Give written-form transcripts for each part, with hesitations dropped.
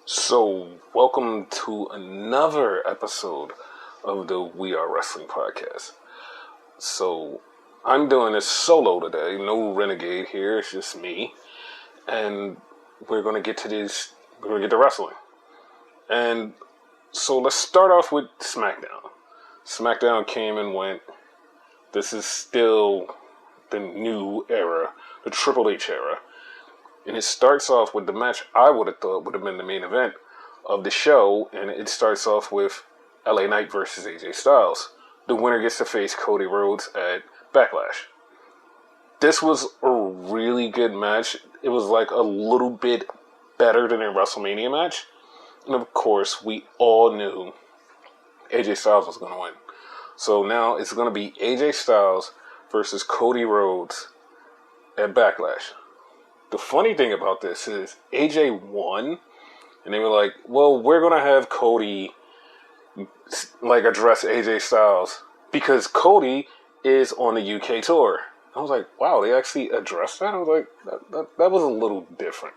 So, welcome to another episode of the We Are Wrestling podcast. So, I'm doing this solo today. No renegade here. It's just me. And we're going to get to this. We're going to get to wrestling. And so, let's start off with SmackDown. SmackDown came and went. This is still the new era, the Triple H era. And it starts off with the match I would have thought would have been the main event of the show. And it starts off with LA Knight versus AJ Styles. The winner gets to face Cody Rhodes at Backlash. This was a really good match. It was like a little bit better than a WrestleMania match. And of course, we all knew AJ Styles was going to win. So now it's going to be AJ Styles versus Cody Rhodes at Backlash. The funny thing about this is AJ won, and they were like, well, we're going to have Cody address AJ Styles because Cody is on the UK tour. I was like, wow, they actually addressed that? I was like, that was a little different.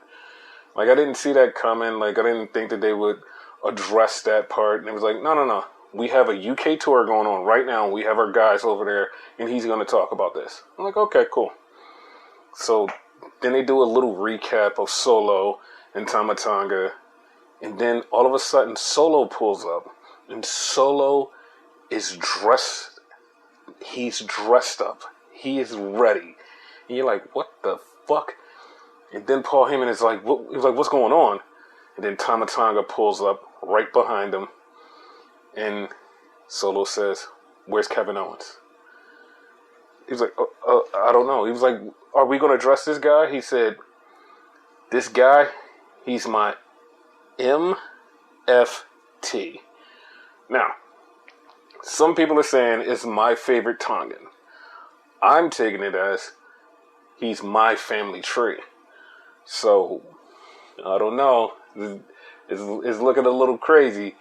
I didn't see that coming. I didn't think that they would address that part. And it was like, no. We have a UK tour going on right now. We have our guys over there, and he's going to talk about this. I'm like, okay, cool. So then they do a little recap of Solo and Tama Tonga. And then all of a sudden, Solo pulls up. And Solo is dressed. He's dressed up. He is ready. And you're like, what the fuck? And then Paul Heyman is like, what's going on? And then Tama Tonga pulls up right behind him. And Solo says, where's Kevin Owens? He was like, I don't know. He was like, are we going to address this guy? He said, this guy, he's my MFT. Now, some people are saying it's my favorite Tongan. I'm taking it as he's my family tree. So, I don't know. It's looking a little crazy.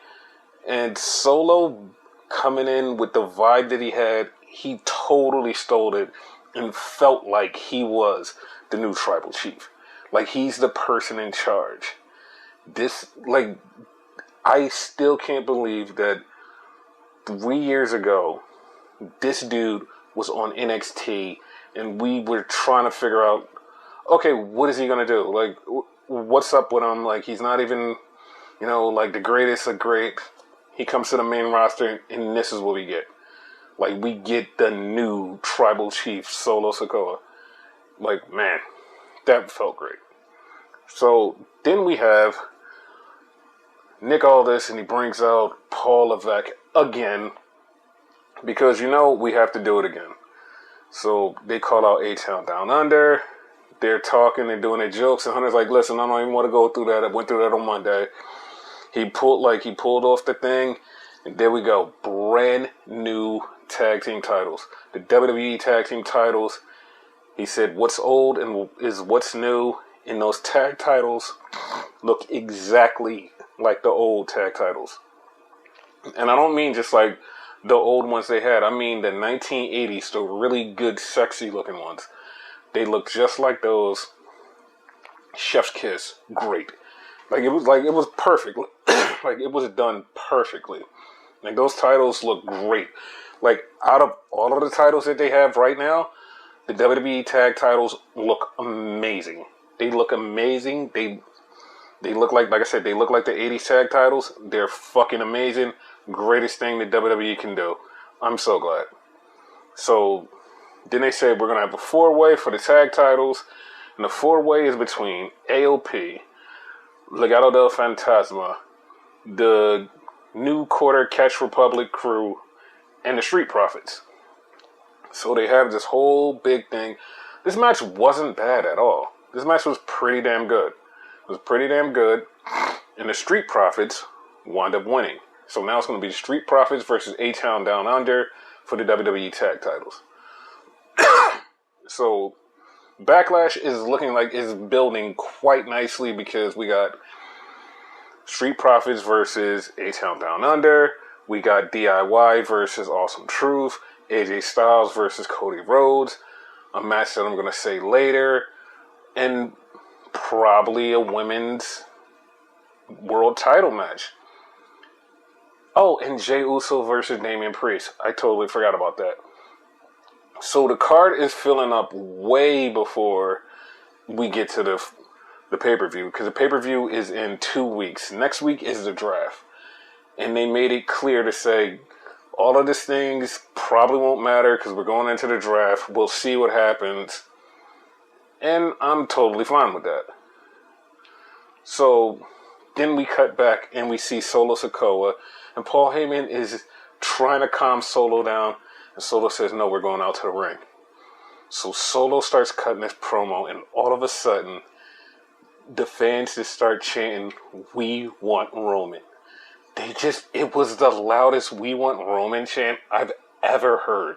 And Solo coming in with the vibe that he had, he totally stole it and felt like he was the new tribal chief. He's the person in charge. I still can't believe that 3 years ago, this dude was on NXT and we were trying to figure out, okay, what is he going to do? What's up with him? He's not even, the greatest of great. He comes to the main roster, and this is what we get. We get the new tribal chief, Solo Sikoa. Man, that felt great. So, then we have Nick Aldis, and he brings out Paul Levesque again, because, we have to do it again. So, they call out A-Town Down Under. They're talking, they're doing their jokes, and Hunter's like, listen, I don't even want to go through that. I went through that on Monday. He pulled off the thing, and there we go. Brand new tag team titles. The WWE tag team titles. He said what's old and is what's new, and those tag titles look exactly like the old tag titles. And I don't mean just the old ones they had. I mean the 1980s, the really good, sexy looking ones. They look just like those. Chef's kiss. Great. It was perfect. It was done perfectly. Those titles look great. Out of all of the titles that they have right now, the WWE tag titles look amazing. They look amazing. They look like I said, they look like the 80s tag titles. They're fucking amazing. Greatest thing that WWE can do. I'm so glad. So, then they said we're going to have a 4-way for the tag titles. And the 4-way is between AOP, Legado del Fantasma, the New Quarter Catch Republic crew, and the Street Profits. So they have this whole big thing. This match wasn't bad at all. This match was pretty damn good. It was pretty damn good. And the Street Profits wound up winning. So now it's going to be the Street Profits versus A-Town Down Under for the WWE tag titles. So Backlash is looking like it's building quite nicely because we got Street Profits versus A-Town Down Under. We got DIY versus Awesome Truth. AJ Styles versus Cody Rhodes. A match that I'm going to say later. And probably a women's world title match. Oh, and Jey Uso versus Damian Priest. I totally forgot about that. So the card is filling up way before we get to the pay-per-view, because the pay-per-view is in 2 weeks. Next week is the draft. And they made it clear to say, all of these things probably won't matter because we're going into the draft. We'll see what happens. And I'm totally fine with that. So then we cut back and we see Solo Sikoa. And Paul Heyman is trying to calm Solo down. And Solo says, no, we're going out to the ring. So Solo starts cutting this promo. And all of a sudden, the fans just start chanting, "We want Roman." It was the loudest "We want Roman" chant I've ever heard.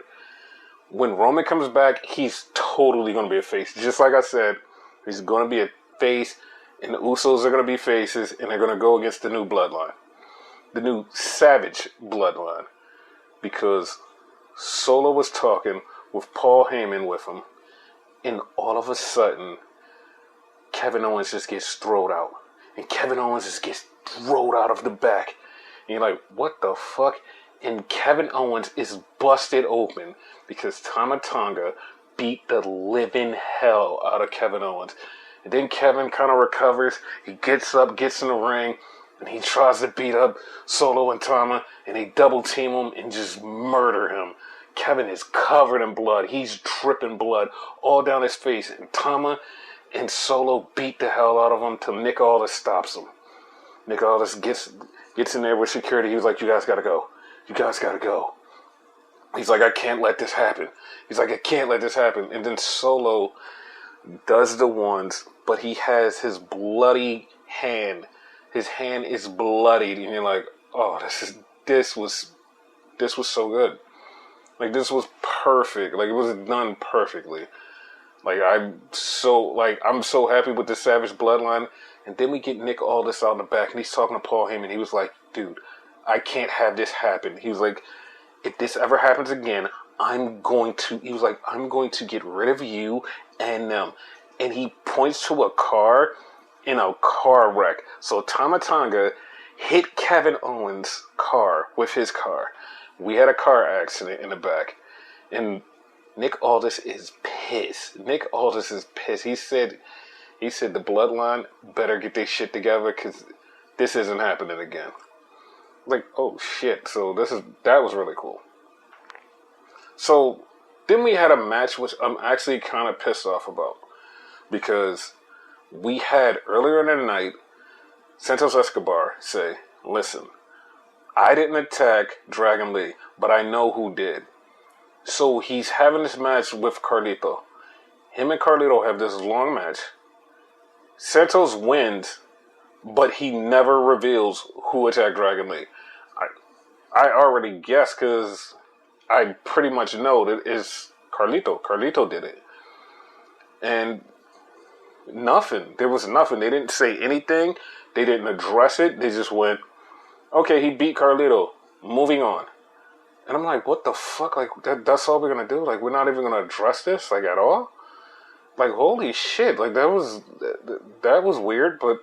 When Roman comes back, he's totally going to be a face. Just like I said, he's going to be a face, and the Usos are going to be faces, and they're going to go against the new bloodline. The new Savage bloodline. Because Solo was talking with Paul Heyman with him, and all of a sudden, Kevin Owens just gets thrown out. And Kevin Owens just gets thrown out of the back. And you're like, what the fuck? And Kevin Owens is busted open because Tama Tonga beat the living hell out of Kevin Owens. And then Kevin kind of recovers. He gets up, gets in the ring, and he tries to beat up Solo and Tama. And they double team him and just murder him. Kevin is covered in blood. He's dripping blood all down his face. And Tama and Solo beat the hell out of him till Nick Aldis stops him. Nick Aldis gets in there with security. He was like, you guys gotta go. You guys gotta go. He's like, I can't let this happen. He's like, I can't let this happen. And then Solo does the ones, but he has his bloody hand. His hand is bloodied. And you're like, oh, this was so good. Like, this was perfect. Like, it was done perfectly. Like, I'm so happy with the Savage bloodline. And then we get Nick Aldis out in the back, and he's talking to Paul Heyman. He was like, dude, I can't have this happen. He was like, if this ever happens again, I'm going to get rid of you and them. And he points to a car in a car wreck. So Tama Tonga hit Kevin Owens' car with his car. We had a car accident in the back. And Nick Aldis is pissed. Nick Aldis is pissed. He said the bloodline better get their shit together because this isn't happening again. Like, oh shit. So that was really cool. So then we had a match which I'm actually kind of pissed off about. Because we had earlier in the night Santos Escobar say, listen, I didn't attack Dragon Lee, but I know who did. So he's having this match with Carlito. Him and Carlito have this long match. Santos wins, but he never reveals who attacked Dragon Lee. I already guessed because I pretty much know that it's Carlito. Carlito did it. And nothing. There was nothing. They didn't say anything. They didn't address it. They just went, okay, he beat Carlito. Moving on. And I'm like, what the fuck? Like, that's all we're going to do? Like, we're not even going to address this, like, at all? Like, holy shit. Like, that was weird, but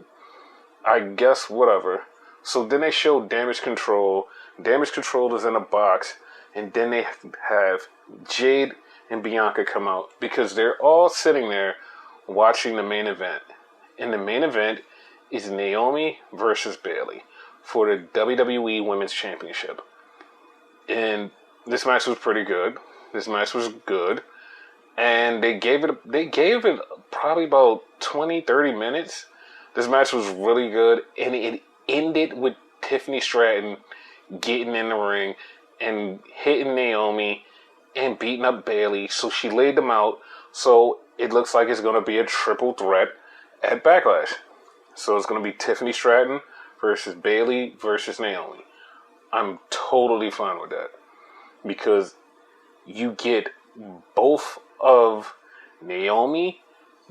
I guess whatever. So then they show Damage Control. Damage Control is in a box. And then they have Jade and Bianca come out. Because they're all sitting there watching the main event. And the main event is Naomi versus Bayley for the WWE Women's Championship. And this match was pretty good. This match was good. And they gave it probably about 20, 30 minutes. This match was really good. And it ended with Tiffany Stratton getting in the ring and hitting Naomi and beating up Bayley. So she laid them out. So it looks like it's going to be a triple threat at Backlash. So it's going to be Tiffany Stratton versus Bayley versus Naomi. I'm totally fine with that. Because you get both of Naomi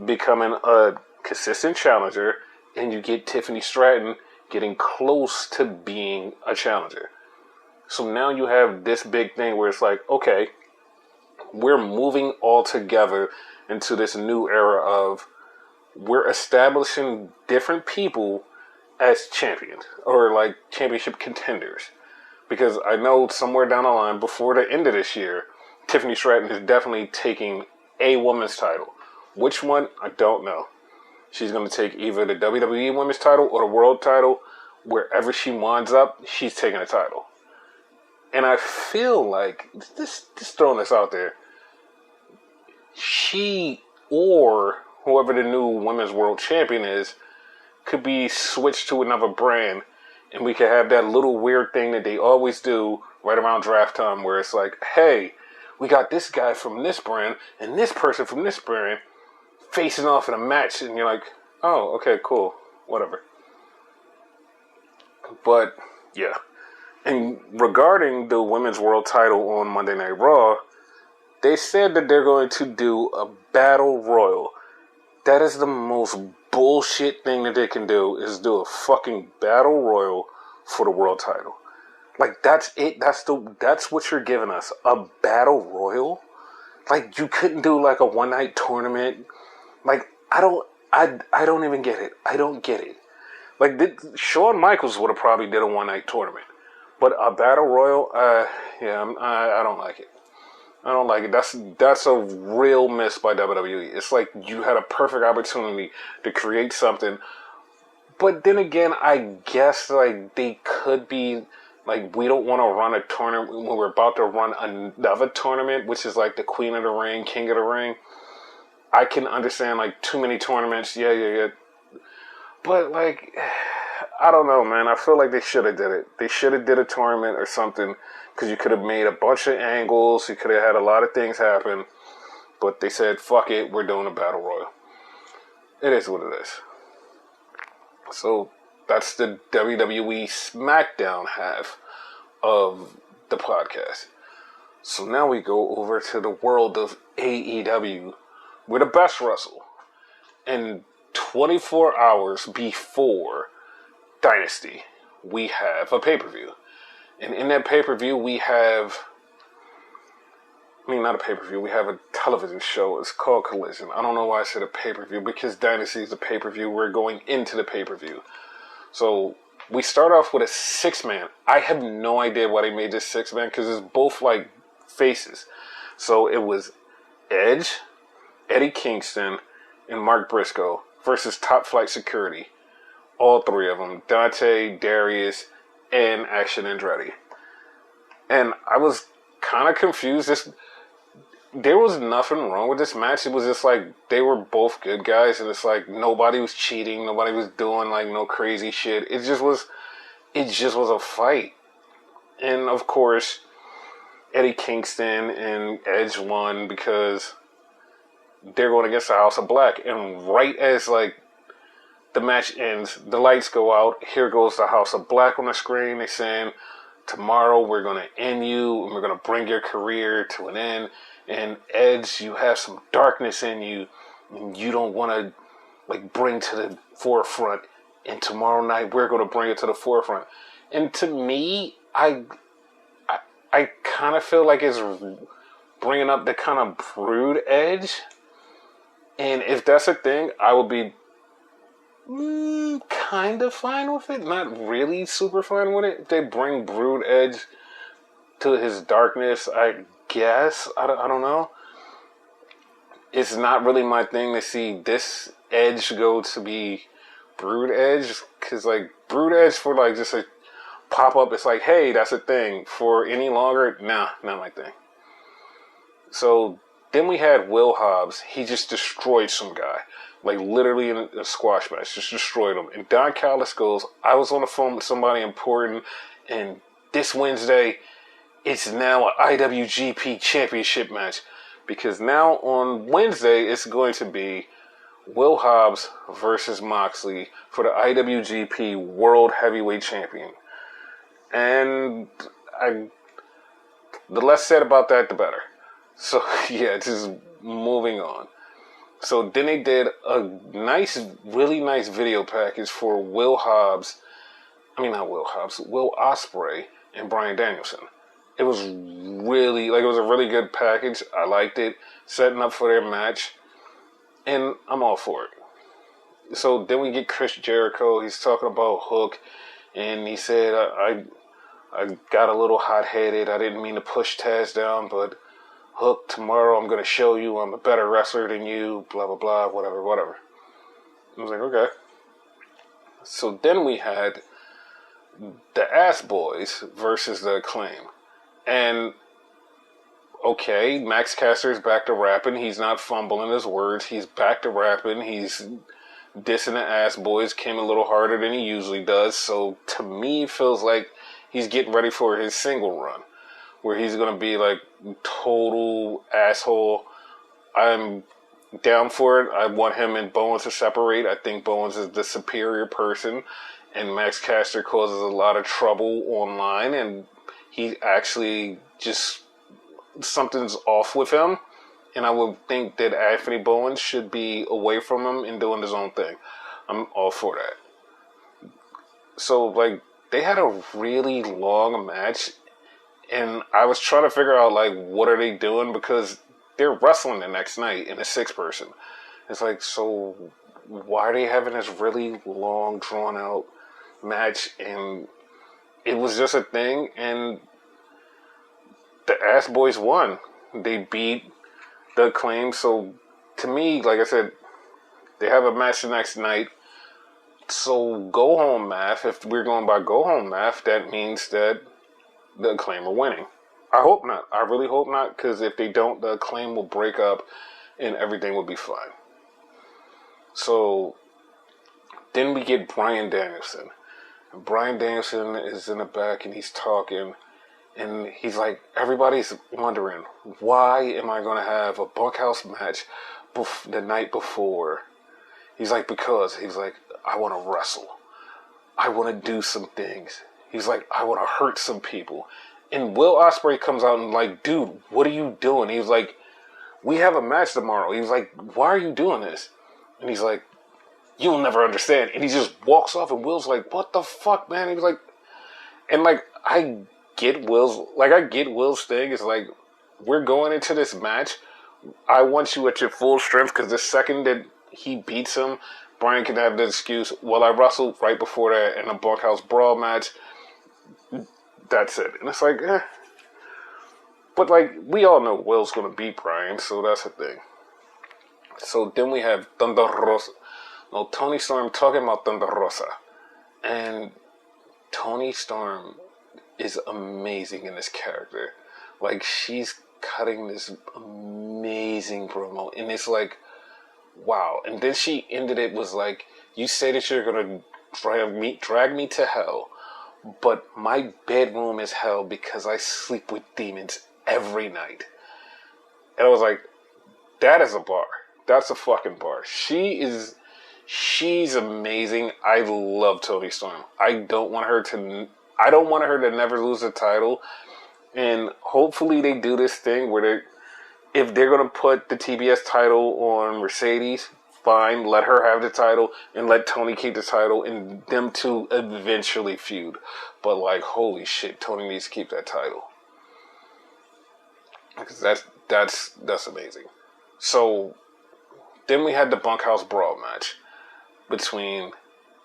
becoming a consistent challenger, and you get Tiffany Stratton getting close to being a challenger. So now you have this big thing where it's like, okay, we're moving all together into this new era of we're establishing different people as champions or like championship contenders. Because I know somewhere down the line, before the end of this year, Tiffany Stratton is definitely taking a women's title. Which one? I don't know. She's going to take either the WWE women's title or the world title. Wherever she winds up, she's taking a title. And I feel like, just throwing this out there, she or whoever the new women's world champion is could be switched to another brand, and we could have that little weird thing that they always do right around draft time where it's like, hey, we got this guy from this brand and this person from this brand facing off in a match, and you're like, oh, okay, cool, whatever. But, yeah. And regarding the Women's World title on Monday Night Raw, they said that they're going to do a Battle Royal. That is the most bullshit thing that they can do, is do a fucking Battle Royal for the world title. Like, that's it. That's what you're giving us. A Battle Royal? Like, you couldn't do like a one-night tournament. Like, I don't even get it. I don't get it. Like, Shawn Michaels would have probably did a one-night tournament. But a Battle Royal, yeah, I don't like it. I don't like it. That's a real miss by WWE. It's like you had a perfect opportunity to create something. But then again, I guess like they could be like, we don't want to run a tournament when we're about to run another tournament, which is like the Queen of the Ring, King of the Ring. I can understand like too many tournaments. Yeah. But like, I don't know, man. I feel like they should have did it. They should have did a tournament or something. Because you could have made a bunch of angles. You could have had a lot of things happen. But they said, fuck it, we're doing a Battle Royal. It is what it is. So, that's the WWE SmackDown half of the podcast. So now we go over to the world of AEW, where the best wrestle. And 24 hours before Dynasty, we have a pay-per-view. And in that pay-per-view, we have... not a pay-per-view. We have a television show. It's called Collision. I don't know why I said a pay-per-view. Because Dynasty is a pay-per-view. We're going into the pay-per-view. So, we start off with a 6-man. I have no idea why they made this 6-man. Because it's both, like, faces. So, it was Edge, Eddie Kingston, and Mark Briscoe versus Top Flight Security. All three of them. Dante, Darius, and Action Andretti. And I was kind of confused. There was nothing wrong with this match. It was just like they were both good guys, and it's like nobody was cheating, nobody was doing like no crazy shit. It just was a fight. And of course, Eddie Kingston and Edge won because they're going against the House of Black. And right as like the match ends, the lights go out. Here goes the House of Black on the screen. They're saying, tomorrow we're going to end you, and we're going to bring your career to an end. And Edge, you have some darkness in you, and you don't want to like bring to the forefront. And tomorrow night we're going to bring it to the forefront. And to me, I kind of feel like it's bringing up the kind of Brood Edge. And if that's a thing, I would be kind of fine with it. Not really super fine with it. If they bring Brood Edge to his darkness, I guess. I don't know. It's not really my thing to see this Edge go to be Brood Edge. Because, like, Brood Edge for, like, just a pop-up, it's like, hey, that's a thing. For any longer, nah, not my thing. So, then we had Will Hobbs. He just destroyed some guy. Like, literally in a squash match. Just destroyed him. And Don Callis goes, I was on the phone with somebody important, and this Wednesday, it's now an IWGP Championship match. Because now on Wednesday, it's going to be Will Hobbs versus Moxley for the IWGP World Heavyweight Champion. And the less said about that, the better. So, yeah, just moving on. So then they did a really nice video package for Will Ospreay and Bryan Danielson. It was a really good package. I liked it. Setting up for their match. And I'm all for it. So then we get Chris Jericho. He's talking about Hook, and he said, I got a little hot-headed. I didn't mean to push Taz down, but Hook, tomorrow I'm going to show you I'm a better wrestler than you, blah, blah, blah, whatever, whatever. I was like, okay. So then we had the Ass Boys versus the Acclaim. And, okay, Max Caster's back to rapping. He's not fumbling his words. He's back to rapping. He's dissing the Ass Boys. Came a little harder than he usually does. So to me, it feels like he's getting ready for his single run, where he's going to be like total asshole. I'm down for it. I want him and Bowens to separate. I think Bowens is the superior person, and Max Caster causes a lot of trouble online, and he actually just, something's off with him, and I would think that Anthony Bowens should be away from him and doing his own thing. I'm all for that. So, like, they had a really long match, and I was trying to figure out, like, what are they doing? Because they're wrestling the next night in a 6-person. It's like, so why are they having this really long, drawn-out match? And it was just a thing, and the Ass Boys won. They beat the Acclaim. So, to me, like I said, they have a match the next night. So, go-home math, if we're going by go-home math, that means that the Acclaim are winning. I hope not. I really hope not, because if they don't, the Acclaim will break up and everything will be fine. So, then we get Bryan Danielson. And Bryan Danielson is in the back and he's talking, and he's like, everybody's wondering, why am I going to have a bunkhouse match the night before? He's like, because, he's like, I want to wrestle. I want to do some things. He's like, I want to hurt some people. And Will Ospreay comes out and like, dude, what are you doing? He was like, we have a match tomorrow. He was like, why are you doing this? And he's like, you'll never understand. And he just walks off, and Will's like, what the fuck, man? He was like, and like, I get Will's thing. It's like, we're going into this match. I want you at your full strength, because the second that he beats him, Bryan can have the excuse, well, I wrestled right before that in a Bunkhouse Brawl match. That's it. And it's like, eh. But, like, we all know Will's going to beat Bryan, so that's the thing. So then we have Thunder Rosa. No, Toni Storm talking about Thunder Rosa. And Toni Storm is amazing in this character. Like, she's cutting this amazing promo. And it's like, wow. And then she ended it was like, you say that you're going to drag me to hell, but my bedroom is hell because I sleep with demons every night. And I was like, that is a bar. That's a fucking bar. She's amazing. I love Toni Storm. I don't want her to never lose the title. And hopefully they do this thing where if they're going to put the TBS title on Mercedes, fine, let her have the title and let Toni keep the title and them two eventually feud. But like, holy shit, Toni needs to keep that title. Because that's amazing. So then we had the Bunkhouse Brawl match between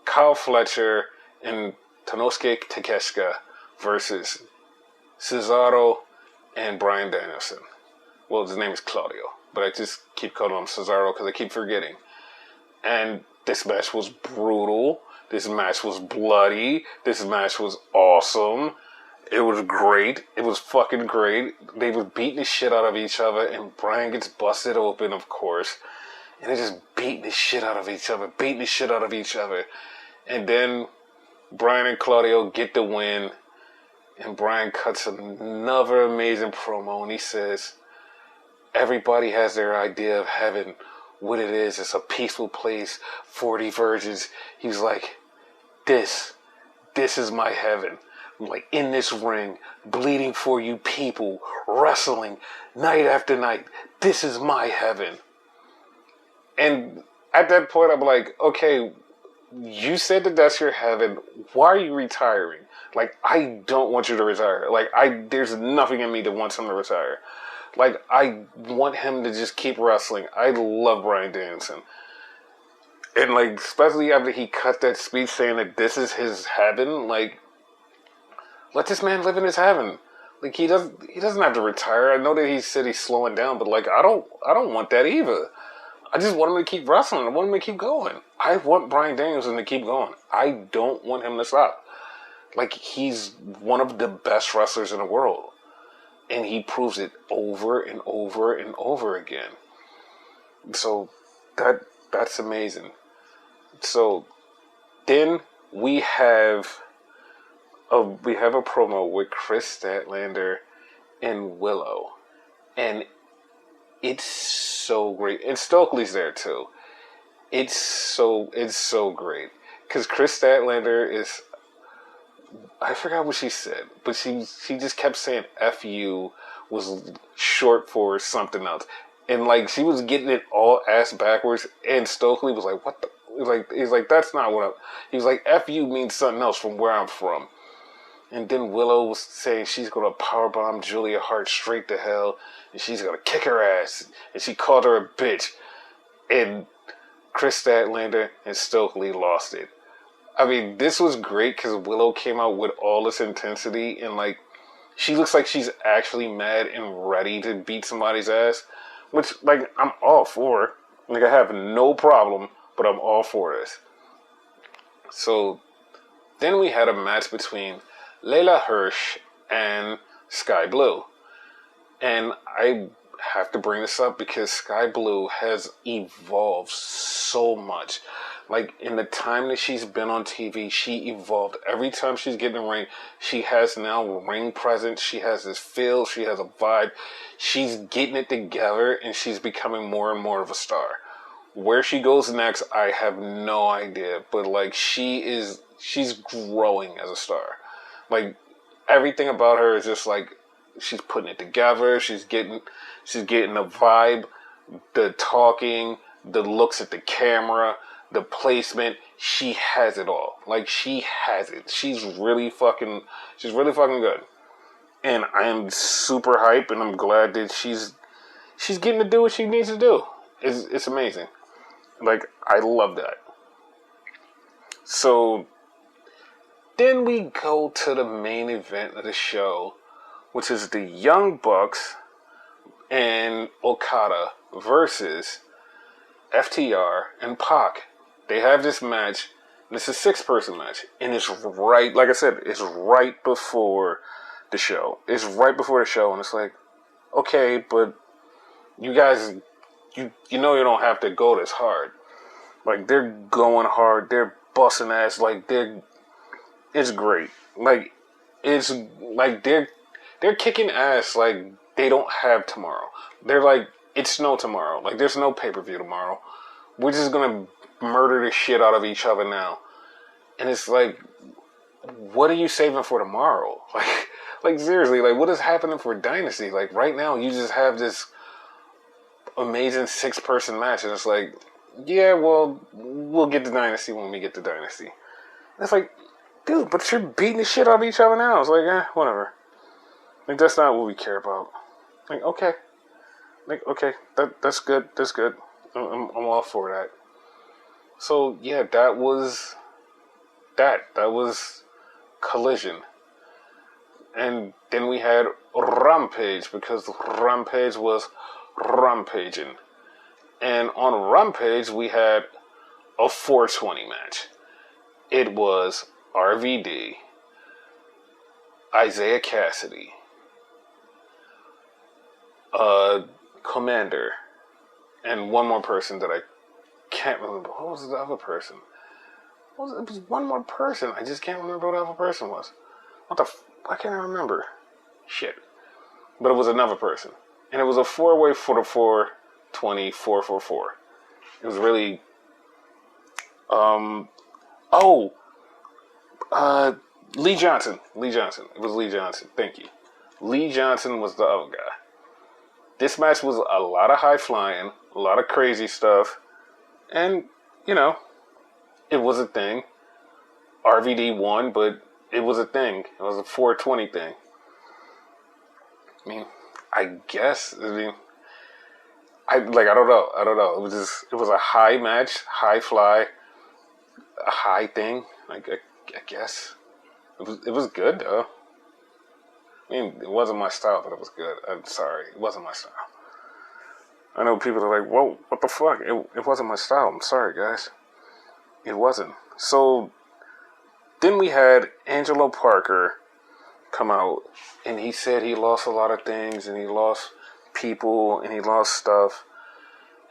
Kyle Fletcher and Tanosuke Takeshita versus Cesaro and Bryan Danielson. Well, his name is Claudio, but I just keep calling him Cesaro because I keep forgetting. And this match was brutal. This match was bloody. This match was awesome. It was great. It was fucking great. They were beating the shit out of each other, and Bryan gets busted open, of course. And they're just beating the shit out of each other. And then Bryan and Claudio get the win, and Bryan cuts another amazing promo, and he says, everybody has their idea of heaven, what it is. It's a peaceful place, 40 virgins. He's like, this is my heaven. I'm like, in this ring, bleeding for you people, wrestling night after night. This is my heaven. And at that point, I'm like, okay, you said that that's your heaven. Why are you retiring? Like, I don't want you to retire. Like, there's nothing in me that wants him to retire. Like, I want him to just keep wrestling. I love Bryan Danielson. And, like, especially after he cut that speech saying that this is his heaven, like, let this man live in his heaven. Like, he doesn't have to retire. I know that he said he's slowing down, but, like, I don't want that either. I just want him to keep wrestling. I want him to keep going. I want Bryan Danielson to keep going. I don't want him to stop. Like, he's one of the best wrestlers in the world. And he proves it over and over and over again. So, that's amazing. So, then we have a promo with Chris Statlander and Willow. And it's so great. And Stokely's there too. It's so great. Because Chris Statlander is, I forgot what she said, but she just kept saying "F-U" was short for something else. And, like, she was getting it all ass backwards, and Stokely was like, what the? He's like, that's not what he was like, "F-U" means something else from where I'm from. And then Willow was saying she's going to powerbomb Julia Hart straight to hell, and she's going to kick her ass. And she called her a bitch. And Chris Statlander and Stokely lost it. I mean, this was great because Willow came out with all this intensity, and, like, she looks like she's actually mad and ready to beat somebody's ass, which, like, I'm all for. Like, I have no problem, but I'm all for this. So, then we had a match between Layla Hirsch and Skye Blue. And I have to bring this up because Skye Blue has evolved so much. Like, in the time that she's been on TV, she evolved. Every time she's getting in the ring, she has now ring presence. She has this feel. She has a vibe. She's getting it together, and she's becoming more and more of a star. Where she goes next, I have no idea. But, like, she's growing as a star. Like, everything about her is just, like, she's putting it together. She's getting the vibe, the talking, the looks at the camera, the placement. She has it all. Like, she has it. She's really fucking good. And I am super hyped, and I'm glad that she's getting to do what she needs to do. It's amazing. Like, I love that. So, then we go to the main event of the show, which is the Young Bucks and Okada versus FTR and Pac. They have this match, and it's a 6-person match, and it's right, like I said, it's right before the show. It's right before the show, and it's like, okay, but you guys, you know you don't have to go this hard. Like, they're going hard, they're busting ass, like, it's great. Like, it's like they're kicking ass like they don't have tomorrow. They're like, it's no tomorrow. Like, there's no pay-per-view tomorrow. We're just gonna murder the shit out of each other now. And it's like, what are you saving for tomorrow? Like seriously, like, what is happening for Dynasty? Like, right now, you just have this amazing 6-person match, and it's like, yeah, well, we'll get to Dynasty when we get to Dynasty. And it's like, dude, but you're beating the shit out of each other now. It's like, whatever. Like, that's not what we care about. Like, okay. Like, okay, that's good. That's good. I'm all for that. So, yeah, that was Collision. And then we had Rampage, because Rampage was rampaging. And on Rampage, we had a 420 match. It was RVD, Isaiah Cassidy, Commander, and one more person that I can't remember. What was the other person? It was one more person. I just can't remember what the other person was. Why can't I remember? Shit. But it was another person. And it was a 4-way for the 420, 444. It was really... Lee Johnson. It was Lee Johnson. Thank you. Lee Johnson was the other guy. This match was a lot of high flying, a lot of crazy stuff, and, you know, it was a thing. RVD won, but it was a thing. It was a 420 thing. I mean, I don't know. It was a high match, high fly, a high thing. I guess it was good though. I mean, it wasn't my style, but it was good. I'm sorry, it wasn't my style. I know people are like, whoa, what the fuck? It wasn't my style. I'm sorry, guys. It wasn't. So then we had Angelo Parker come out, and he said he lost a lot of things, and he lost people, and he lost stuff.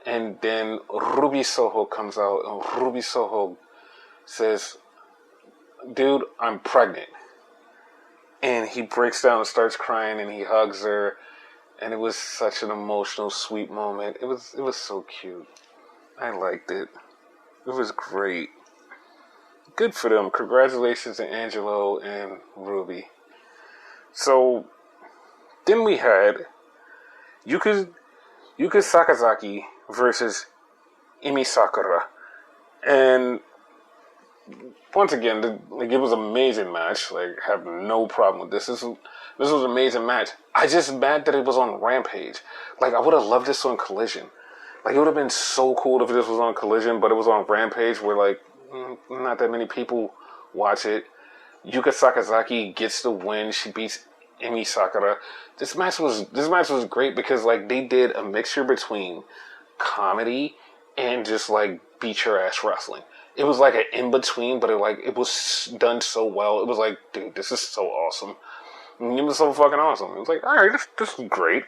And then Ruby Soho comes out, and Ruby Soho says, dude, I'm pregnant. And he breaks down and starts crying, and he hugs her. And it was such an emotional, sweet moment. It was so cute. I liked it. It was great. Good for them. Congratulations to Angelo and Ruby. So, then we had Yuka Sakazaki versus Emi Sakura. And once again, it was an amazing match. Like, I have no problem with this. This was an amazing match. I just mad that it was on Rampage. Like, I would have loved this on Collision. Like, it would have been so cool if this was on Collision, but it was on Rampage where, like, not that many people watch it. Yuka Sakazaki gets the win. She beats Emi Sakura. This match was great because, like, they did a mixture between comedy and just, like, beat your ass wrestling. It was like an in-between, but it was done so well. It was like, dude, this is so awesome. And it was so fucking awesome. It was like, alright, this is great.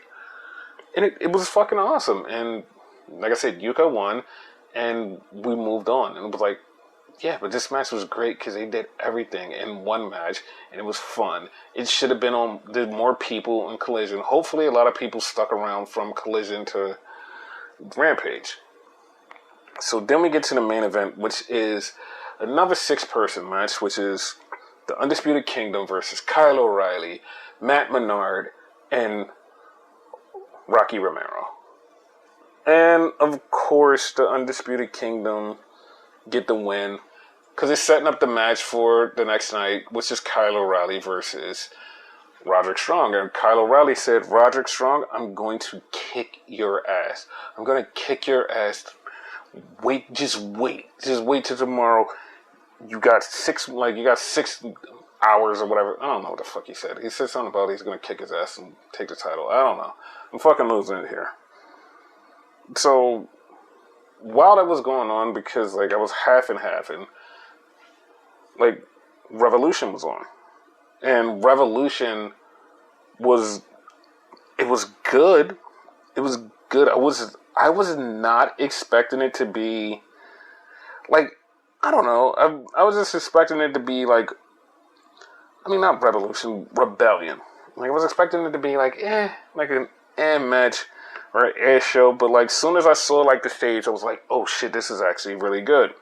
And it was fucking awesome. And like I said, Yuka won, and we moved on. And it was like, yeah, but this match was great because they did everything in one match, and it was fun. It should have been on, there's more people in Collision. Hopefully a lot of people stuck around from Collision to Rampage. So then we get to the main event, which is another 6-person match, which is the Undisputed Kingdom versus Kyle O'Reilly, Matt Menard, and Rocky Romero. And, of course, the Undisputed Kingdom get the win because it's setting up the match for the next night, which is Kyle O'Reilly versus Roderick Strong. And Kyle O'Reilly said, Roderick Strong, I'm going to kick your ass. I'm going to kick your ass. Just wait till tomorrow. You got 6 hours or whatever. I don't know what the fuck he said. He said something about he's going to kick his ass and take the title. I don't know. I'm fucking losing it here. So, while that was going on, because, like, I was half and like, Revolution was on. And Revolution was good. It was good. I was not expecting it to be, like, I don't know. I was just expecting it to be, like, I mean, not Revolution, Rebellion. Like, I was expecting it to be, like an match or an air show. But, like, soon as I saw, like, the stage, I was like, oh, shit, this is actually really good.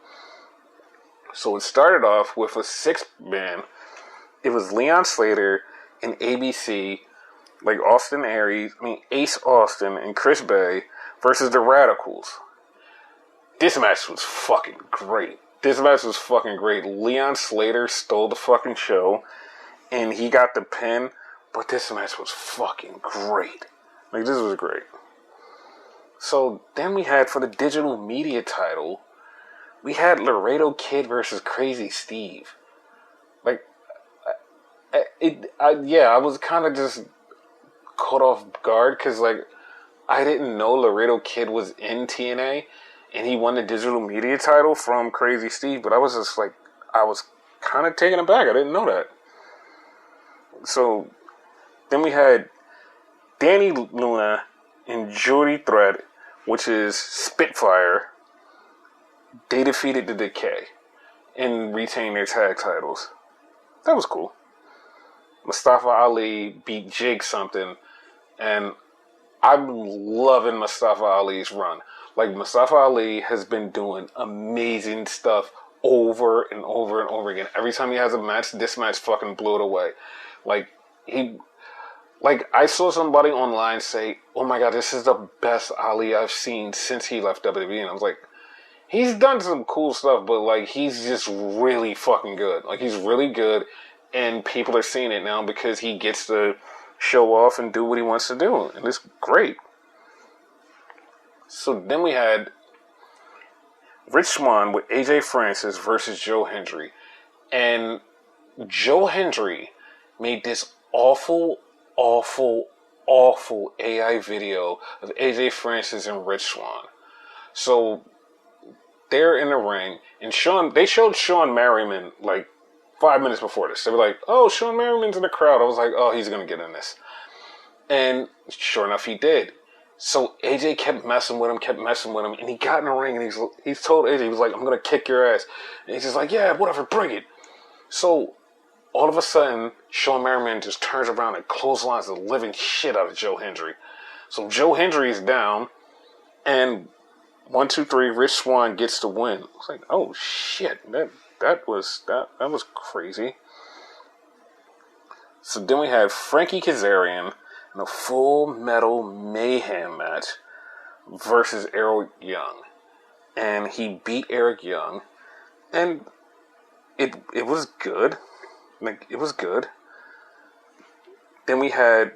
So it started off with a 6-man. It was Leon Slater and ABC, like, Ace Austin and Chris Bay versus the Radicals. This match was fucking great. Leon Slater stole the fucking show, and he got the pin, but this match was fucking great. Like, this was great. So, then we had, for the digital media title, we had Laredo Kid versus Crazy Steve. Like, I was kind of just caught off guard, because, like, I didn't know Laredo Kid was in TNA, and he won the digital media title from Crazy Steve, but I was just like, I was kind of taken aback. I didn't know that. So, then we had Danny Luna and Jody Threat, which is Spitfire. They defeated the Decay and retained their tag titles. That was cool. Mustafa Ali beat Jake something, and I'm loving Mustafa Ali's run. Like, Mustafa Ali has been doing amazing stuff over and over and over again. Every time he has a match, this match fucking blew it away. Like, I saw somebody online say, oh my god, this is the best Ali I've seen since he left WWE. And I was like, he's done some cool stuff, but, like, he's just really fucking good. Like, he's really good, and people are seeing it now because he gets to show off and do what he wants to do. And it's great. So then we had Rich Swann with AJ Francis versus Joe Hendry. And Joe Hendry made this awful AI video of AJ Francis and Rich Swann. So they're in the ring, and they showed Sean Merriman like 5 minutes before this. They were like, oh, Sean Merriman's in the crowd. I was like, oh, he's going to get in this. And sure enough, he did. So AJ kept messing with him, and he got in the ring, and he's told AJ, he was like, I'm going to kick your ass. And he's just like, yeah, whatever, bring it. So all of a sudden, Sean Merriman just turns around and clotheslines the living shit out of Joe Hendry. So Joe Hendry is down, and 1, 2, 3, Rich Swann gets the win. I was like, oh shit, that was crazy. So then we had Frankie Kazarian in a Full Metal Mayhem match versus Eric Young. And he beat Eric Young, and it was good. Like, it was good. Then we had,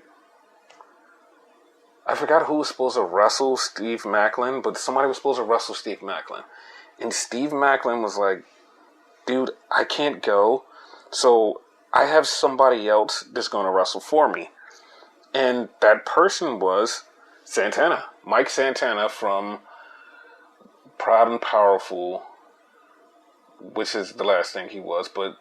I forgot who was supposed to wrestle Steve Macklin, but somebody was supposed to wrestle Steve Macklin. And Steve Macklin was like, dude, I can't go, so I have somebody else that's going to wrestle for me. And that person was Santana. Mike Santana from Proud and Powerful, which is the last thing he was, but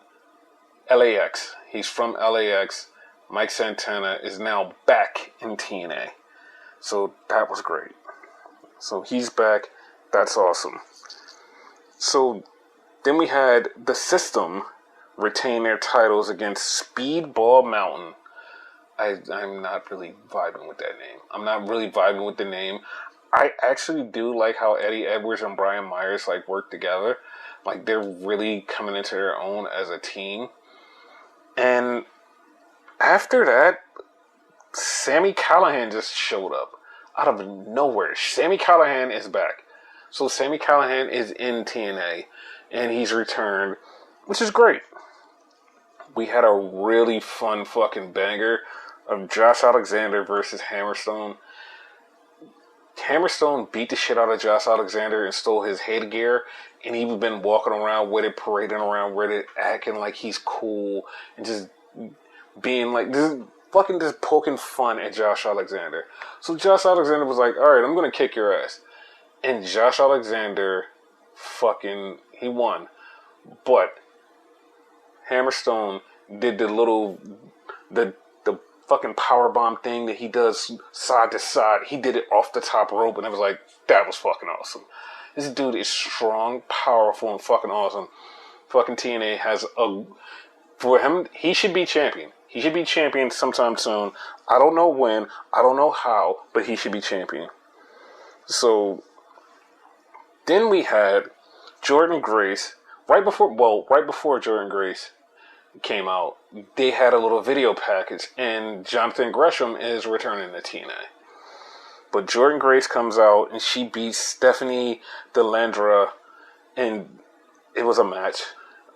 LAX. He's from LAX. Mike Santana is now back in TNA. So that was great. So he's back. That's awesome. So then we had the System retain their titles against Speedball Mountain. I'm not really vibing with that name. I'm not really vibing with the name. I actually do like how Eddie Edwards and Brian Myers like work together. Like, they're really coming into their own as a team. And after that, Sami Callihan just showed up out of nowhere. Sami Callihan is back. So Sami Callihan is in TNA, and he's returned, which is great. We had a really fun fucking banger of Josh Alexander versus Hammerstone. Hammerstone beat the shit out of Josh Alexander and stole his headgear, and he's been walking around with it, parading around with it, acting like he's cool, and just being like, just poking fun at Josh Alexander. So Josh Alexander was like, alright, I'm gonna kick your ass. And Josh Alexander he won. But Hammerstone did the fucking powerbomb thing that he does side to side. He did it off the top rope, and it was like, that was fucking awesome. This dude is strong, powerful, and fucking awesome. Fucking TNA has for him, he should be champion. He should be champion sometime soon. I don't know when, I don't know how, but he should be champion. So then we had Jordan Grace, right before Jordan Grace came out, they had a little video package, and Jonathan Gresham is returning to TNA. But Jordan Grace comes out, and she beats Stephanie Delandra, and it was a match.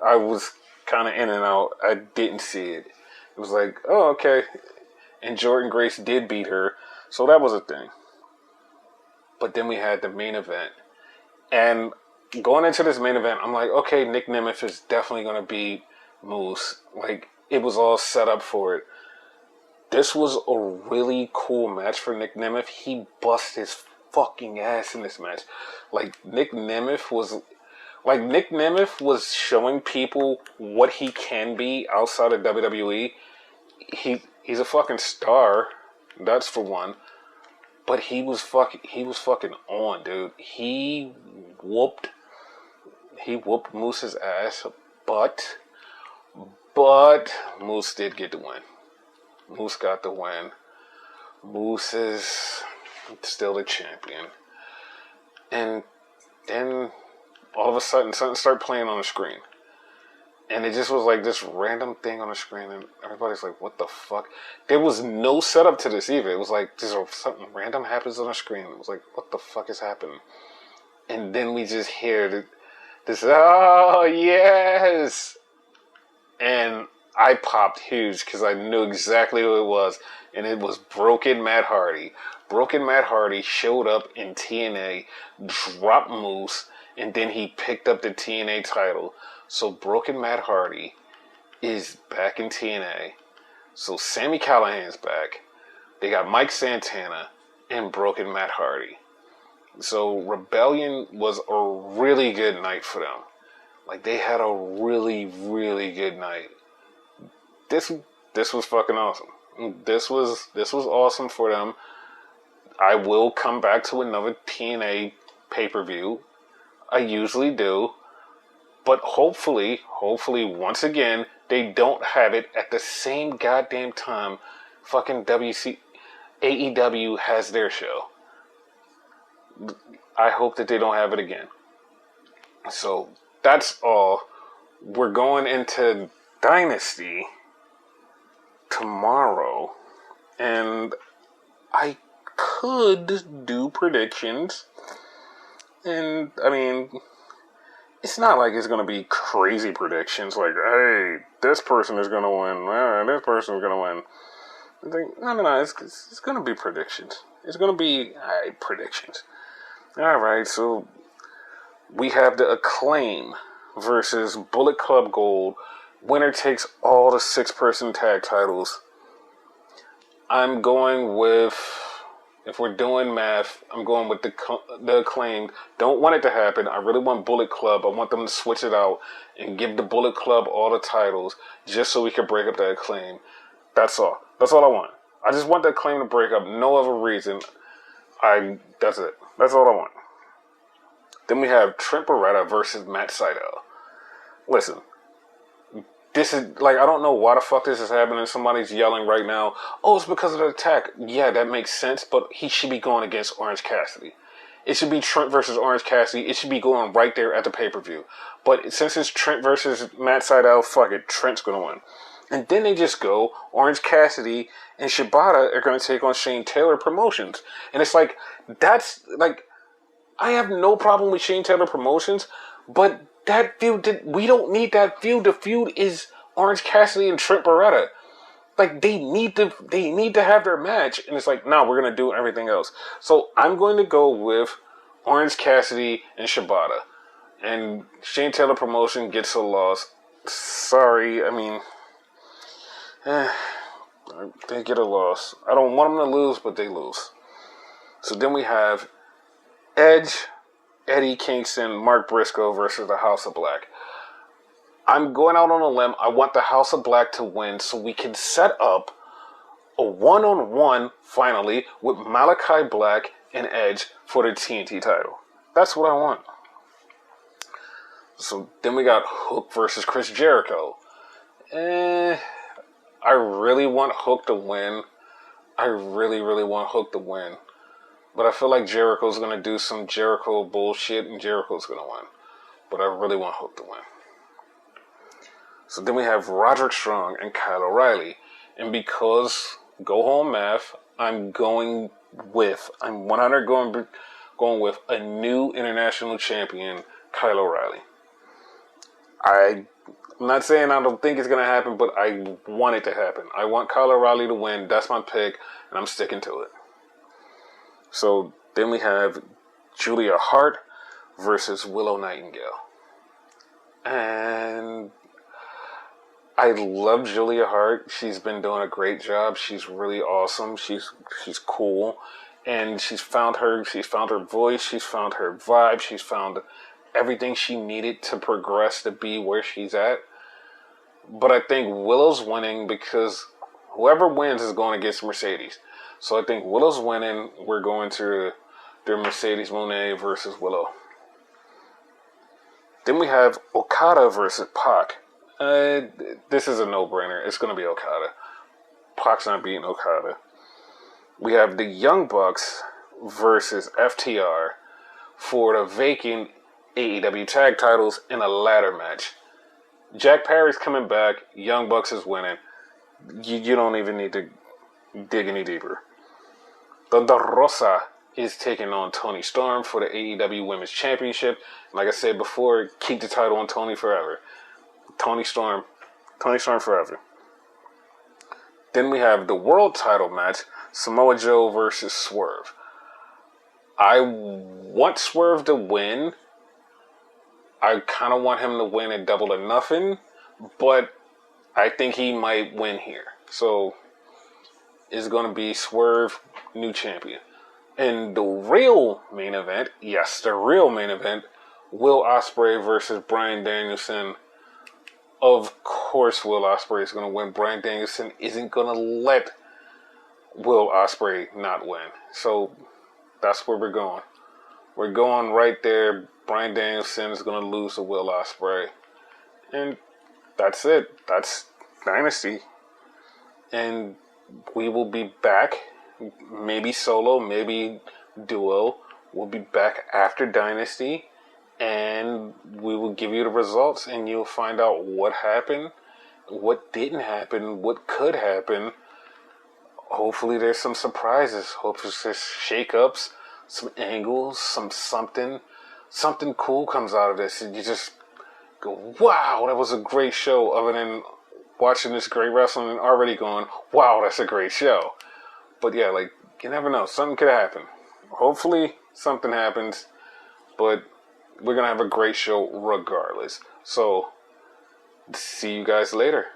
I was kind of in and out. I didn't see it. It was like, oh, okay. And Jordan Grace did beat her, so that was a thing. But then we had the main event. And going into this main event, I'm like, okay, Nick Nemeth is definitely going to beat Moose. Like, it was all set up for it. This was a really cool match for Nick Nemeth. He bust his fucking ass in this match. Nick Nemeth was showing people what he can be outside of WWE. He's a fucking star, that's for one. But he was fucking on, dude. He whooped Moose's ass, but Moose did get the win. Moose got the win. Moose is still the champion. And then all of a sudden something started playing on the screen. And it just was like this random thing on the screen, and everybody's like, what the fuck? There was no setup to this either. It was like just something random happens on the screen. It was like, what the fuck is happening? And then we just hear this, oh, yes! And I popped huge because I knew exactly who it was. And it was Broken Matt Hardy. Broken Matt Hardy showed up in TNA, dropped Moose, and then he picked up the TNA title. So Broken Matt Hardy is back in TNA. So Sami Callihan's back. They got Mike Santana and Broken Matt Hardy. So Rebellion was a really good night for them. Like, they had a really, really good night. This was fucking awesome. This was awesome for them. I will come back to another TNA pay-per-view. I usually do. But hopefully, once again, they don't have it at the same goddamn time fucking AEW has their show. I hope that they don't have it again. So, that's all. We're going into Dynasty tomorrow. And I could do predictions. And, I mean, it's not like it's going to be crazy predictions. Like, hey, this person is going to win. This person is going to win. No. It's going to be predictions. It's going to be predictions. Alright, so we have the Acclaim versus Bullet Club Gold. Winner takes all the 6-person tag titles. I'm going with, if we're doing math, I'm going with the Acclaimed. Don't want it to happen. I really want Bullet Club. I want them to switch it out and give the Bullet Club all the titles just so we can break up the Acclaim. That's all. That's all I want. I just want the Acclaim to break up. No other reason. That's it. That's all I want. Then we have Trent Beretta versus Matt Sydal. Listen, this is, like, I don't know why the fuck this is happening. Somebody's yelling right now, oh, it's because of the attack. Yeah, that makes sense, but he should be going against Orange Cassidy. It should be Trent versus Orange Cassidy. It should be going right there at the pay-per-view. But since it's Trent versus Matt Sydal, fuck it, Trent's going to win. And then they just go, Orange Cassidy and Shibata are going to take on Shane Taylor Promotions. And it's like, that's, like, I have no problem with Shane Taylor Promotions, but that feud, we don't need that feud. The feud is Orange Cassidy and Trent Beretta. Like, they need to have their match. And it's like, no, we're going to do everything else. So I'm going to go with Orange Cassidy and Shibata. And Shane Taylor Promotion gets a loss. Sorry, I mean, they get a loss. I don't want them to lose, but they lose. So then we have Edge, Eddie Kingston, Mark Briscoe versus the House of Black. I'm going out on a limb. I want the House of Black to win so we can set up a one-on-one, finally, with Malachi Black and Edge for the TNT title. That's what I want. So then we got Hook versus Chris Jericho. I really want Hook to win. I really, really want Hook to win. But I feel like Jericho's going to do some Jericho bullshit and Jericho's going to win. But I really want Hook to win. So then we have Roderick Strong and Kyle O'Reilly. And because go home math, I'm 100 going with a new international champion, Kyle O'Reilly. I'm not saying I don't think it's going to happen, but I want it to happen. I want Kyle O'Reilly to win. That's my pick, and I'm sticking to it. So then we have Julia Hart versus Willow Nightingale. And I love Julia Hart. She's been doing a great job. She's really awesome. She's cool. And she's found her voice. She's found her vibe. She's found everything she needed to progress to be where she's at. But I think Willow's winning because whoever wins is going against Mercedes. So I think Willow's winning. We're going to their Mercedes Moné versus Willow. Then we have Okada versus Pac. This is a no-brainer. It's going to be Okada. Pac's not beating Okada. We have the Young Bucks versus FTR for the vacant AEW tag titles in a ladder match. Jack Perry's coming back. Young Bucks is winning. You don't even need to dig any deeper. The Rosa is taking on Toni Storm for the AEW Women's Championship. Like I said before, keep the title on Toni forever. Toni Storm forever. Then we have the world title match, Samoa Joe versus Swerve. I want Swerve to win. I kind of want him to win at Double or Nothing, but I think he might win here. So it's going to be Swerve, new champion. And the real main event, yes, the real main event, Will Ospreay versus Bryan Danielson. Of course Will Ospreay is going to win. Bryan Danielson isn't going to let Will Ospreay not win. So that's where we're going. We're going right there. Bryan Danielson is going to lose to Will Ospreay. And that's it. That's Dynasty. And we will be back. Maybe solo, maybe duo. We'll be back after Dynasty. And we will give you the results. And you'll find out what happened, what didn't happen, what could happen. Hopefully there's some surprises. Hopefully there's shakeups, some angles, something cool comes out of this. And you just go, wow, that was a great show. Other than watching this great wrestling and already going, wow, that's a great show. But yeah, like, you never know. Something could happen. Hopefully something happens. But we're going to have a great show regardless. So, see you guys later.